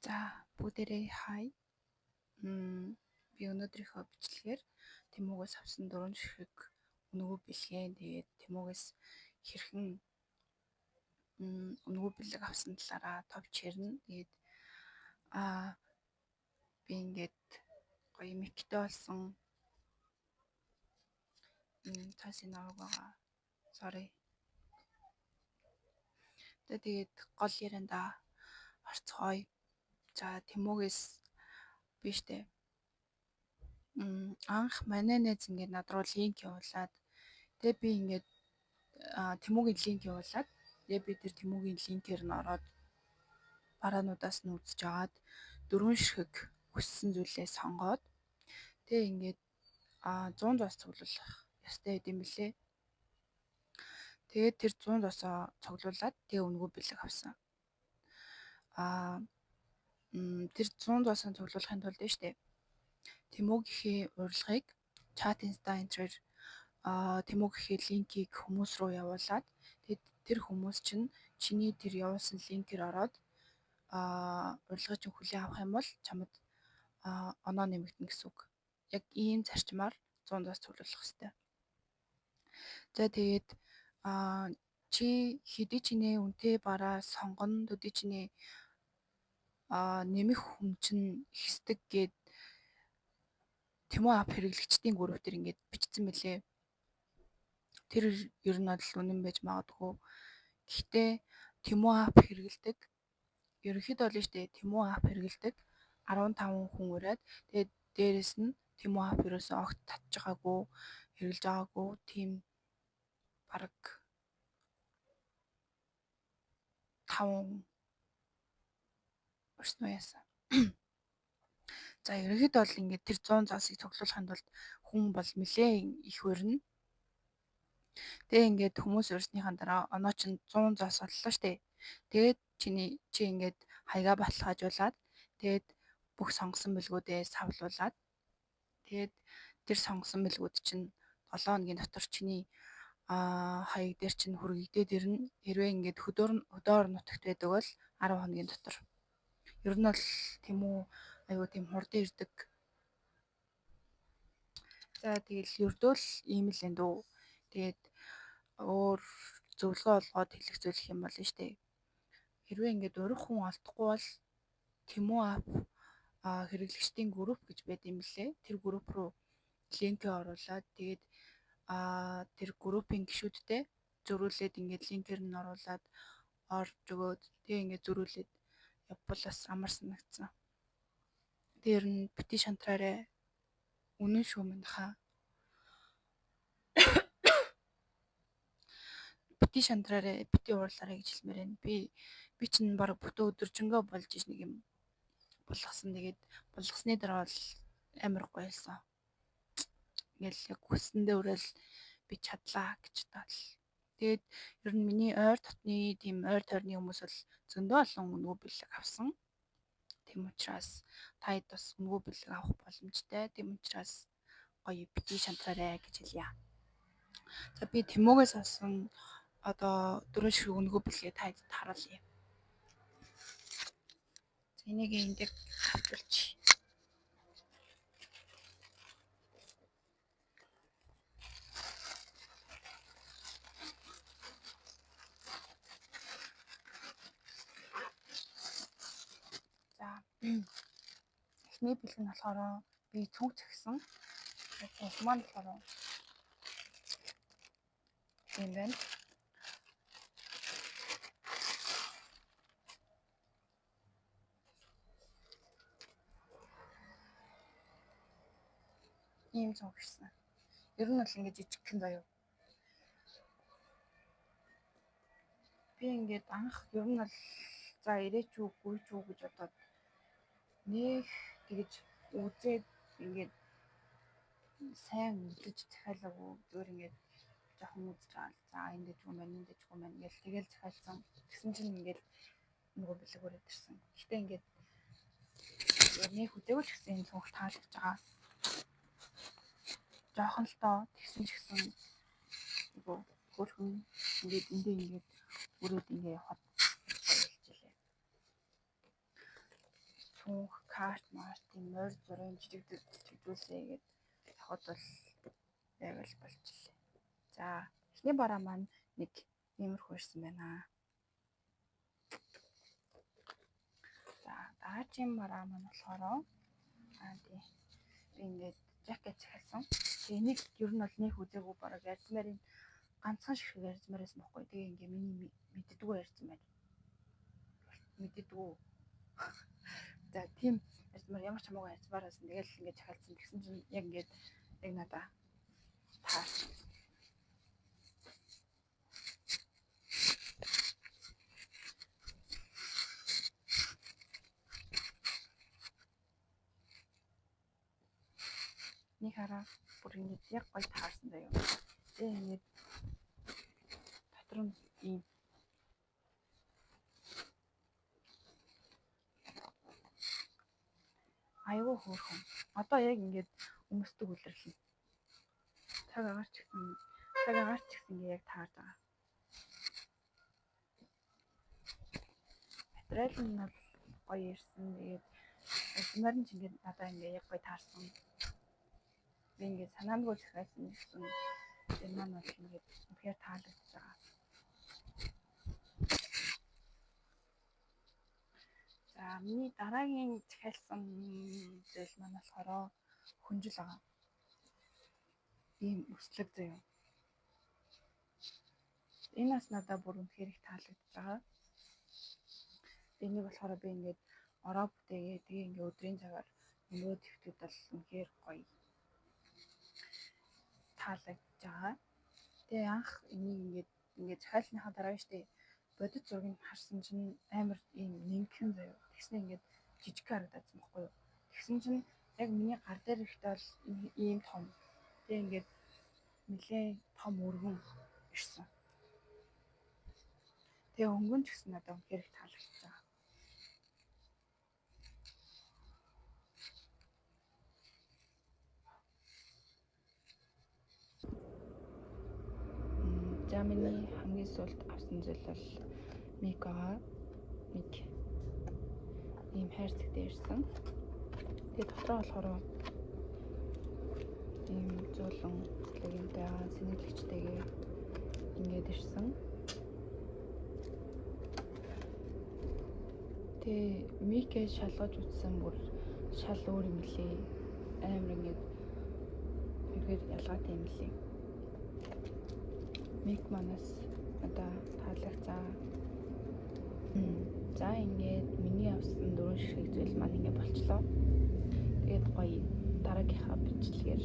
За бүгдээрээ хай. Би өнөөдрийнхөө бичлэгээр Тэмүгээс авсан 4 ширхэг өнгөө бэлгээ. Тэгээд Тэмүгээс хэрхэн өнгөө бэлэг авсан талаараа товч ярина. Тэгээд би ингээд гоё миктэй болсон цаасын аваг байгаа. Sorry. Тэгээд гол ярианда орцгоё. За Тэмүгээс биштэй. Анх манай найз ингээд над руу линк явуулаад тэгээ би ингээд Тэмүгийн линк явуулаад тэгээ би тэр Тэмүгийн линкээр нь ороод бараануудаас нь үзэж агаад 4 ширхэг хүссэн зүйлээ сонгоод тэгээ ингээд 100 зоос цуглуулах ёстой гэдэм билээ. Тэгээд тэр 100 зоосоо цуглуулад тэгээ өнгөө бэлэг авсан. Тэр 100 зоосоо цуглуулахын тулд нь штэ Тэмүгийнхээ урилгыг чат инстаграмээр Тэмүгийнхээ линкийг хүмүүс руу явуулаад тэгээд тэр хүмүүс чинь чиний тэр явуулсан линкээр ороод урилгыг чинь хүлээн авах юм бол чамд оноо нэмэгдэнэ гэсэн үг. Яг ийм зарчмаар 100 зоос цуглуулах хэрэгтэй. За тэгээд чи хэдий чинээ үнэтэй бараа сонгоно төдий чинээ нэмэх хүм чинь ихсдэг гэд Тэмүү ап хэрэглэгчдийн групп дээр ингээд бичсэн мэлээ. Тэр ер нь бол үнэн байж магадгүй. Гэхдээ Тэмүү ап хэрэглэдэг ерөнхийдөө л штэ Тэмүү ап хэрэглэдэг 15 хүн ураад тэгээд дээрэс нь Тэмүү ап ерөөсөө огт татж байгаагүй, хэрэглэж байгаагүй тийм бараг 5 өрснөө яасан. За ерөнхийдөө бол ингээд тэр 100 зоосыг цуглуулахын тулд хүн бол нэлээд их өрнө. Тэгээ ингээд хүмүүс урьсныхаа дараа оноо чинь 100 зоос оллоо штэ. Тэгээд чи ингээд хаягаа баталгаажуулаад тэгээд бүх сонгосон бэлгүүдээ савлуулад тэгээд тэр сонгосон бэлгүүд чинь 7 хоногийн дотор чиний хаяг дээр чинь хүргэгдээд ирнэ. Хэрвээ ингээд хөдөө нутагт байдаг бол 10 хоногийн дотор. Ер нь бол тийм үү аюу тийм хурдан ирдэг. За тэгэл ердөө л ийм л энэ дүү. Тэгээд өөр зөвлөгөө олгоод хэлэх зүйл юм бол нь штэ. Хэрвээ ингээд урих хүн олдохгүй бол Тэмүү ап хэрэглэгчдийн групп гэж байд юм лээ. Тэр групп руу линкээ оруулаад тэгээд тэр группийн гишүүдтэй зөрүүлээд ингээд линкээр нь оруулаад орж өгөөд тэгээ ингээд зөрүүлээд явбал бас амар санагдсан. Тэр нь бити шантраарэ үнэн шүү минийхаа. Бити шантраарэ бити уурлаарэ гэж хэлмээр байна. Би чинь баг бүтэн өдөржингөө болж иж нэг юм болгосон. Тэгээд болгосны дараа бол амар гоёлсон. Ингээл яг хүссэндээ өрөөл би чадлаа гэж таал. Тэгээд ер нь миний ойр дотны тийм ойр тойрны хүмүүс бол зөндөө олон өнгөө бэлэг авсан. Тийм учраас таад бас өнгөө бэлэг авах боломжтой. Тийм учраас гоё бити шантраарэ гэж хэлье. За би Тэмүгээс авсан одоо 4 ширхэг өнгөө бэлгээ таад харуулъя. За энийг энд яг хавчуулчих. За эхний бэлэг нь болохоор би цүнх цэгсэн. Цүнх маань болохоор юм байна. Ийм цүнх ирсэн. Ер нь бол ингэж жижигхэн заяа. Би ингээд анх ер нь бол за ирээч үү гүйч үү гэж бодоод нэг тэгэж үзээд ингээд сайн үзэж захиалаагүй зүгээр ингээд жоохон үзэж байгаа л за энэ дэжгүй мэн энэ дэжгүй мэн гэж тэгэл захиалсан. Тэгсэн чинь ингээд нөгөө бэлэг өрөөд ирсэн. Гэхдээ ингээд нэг үдээгүй ч гэсэн энэ цүнх таалагдж байгаа. Жоохон л тоо тэгсэн ч гэсэн нөгөө хөрхөн ингээд эндээ ингээд өрөөд ингээд явахад хэлжээ. карт маар тийм морь зургийн чигдүүлсэй гээд явахад бол яг л болчихлоо. За эхний бараа маань нэг иймэрхүү ирсэн байна. За дараагийн бараа маань болохоор би ингээд жакет захиалсан. Тэгээ энийг ер нь бол нэх үзээгүй бараг ярьзмарын ганцхан ширхэг ярьзмараас бохгүй. Тэгээ ингээ миний мэддэггүй ярьсан байна. Мэддэггүй. За тийм ярьзмаар ямар ч хамаагүй ярьзмаараас тэгэл ингээ захиалсан. Тэгсэн чинь яг ингээд яг надаа таарсан. Нэг хараа бүр ингэж яг гоё таарсан заяа. Тэгээ ингэж дотор нь ийм айгүй хөөрхөн. Одоо яг ингэж өмсдөг үлэрлээ. Цаг агаарч гэсэн ингэ яг таарж байгаа. Материал нь бол гоё ирсэн. Тэгээд юмар нь ч ингэ надаа ингэ яг гоё таарсан. Би ингээд санаандгүй захиалсан гэсэн энэ маань бол ингээд үнэхээр таалагдж байгаа. За миний дараагийн захиалсан зүйл маань болохоор хүнжил байгаа. Ийм өслөг заяа. Энэ бас надад бүр үнэхээр их таалагдж байгаа. Энийг болохоор би ингээд ороо бүтээгээ тэгээ ингээд өдрийн цагаар өнгөө твтүүд бол үнэхээр гоё таалагдж байгаа. Тэгээ анх энийг ингээд захиалсныхаа дараа штэ бодит зургийг харсан чинь амар ийм нэмгхэн заяа. Тэгснэ ингээд жижиг харагдсан байхгүй юу. Тэгсэн чинь яг миний гар дээр ихтэй бол ийм том. Тэгээ ингээд нэлээд том өргөн ирсэн. Тэгээ өнгөн ч гэсэн надад үнэхээр их таалагдж байгаа. За миний хамгийн сүүлд авсан зүйл бол мик байгаа. Мик ийм хайрцагтай ирсэн. Тэгээ дотроо болохоор ийм зуулан легентэй сэнэглэгчтэйгээ ингээд ирсэн. Тэгээ микээ шалгаж үзсэн бүр шал өөр юм лээ. Амар ингээд үнэхээр ялгаатай юм лээ. Мик манаас одоо таалагцаа. За ингээд миний авсан 4 ширхэг зүйл маань ингээд болчлоо. Тэгээд гоё дараагийнхаа бичлэгээр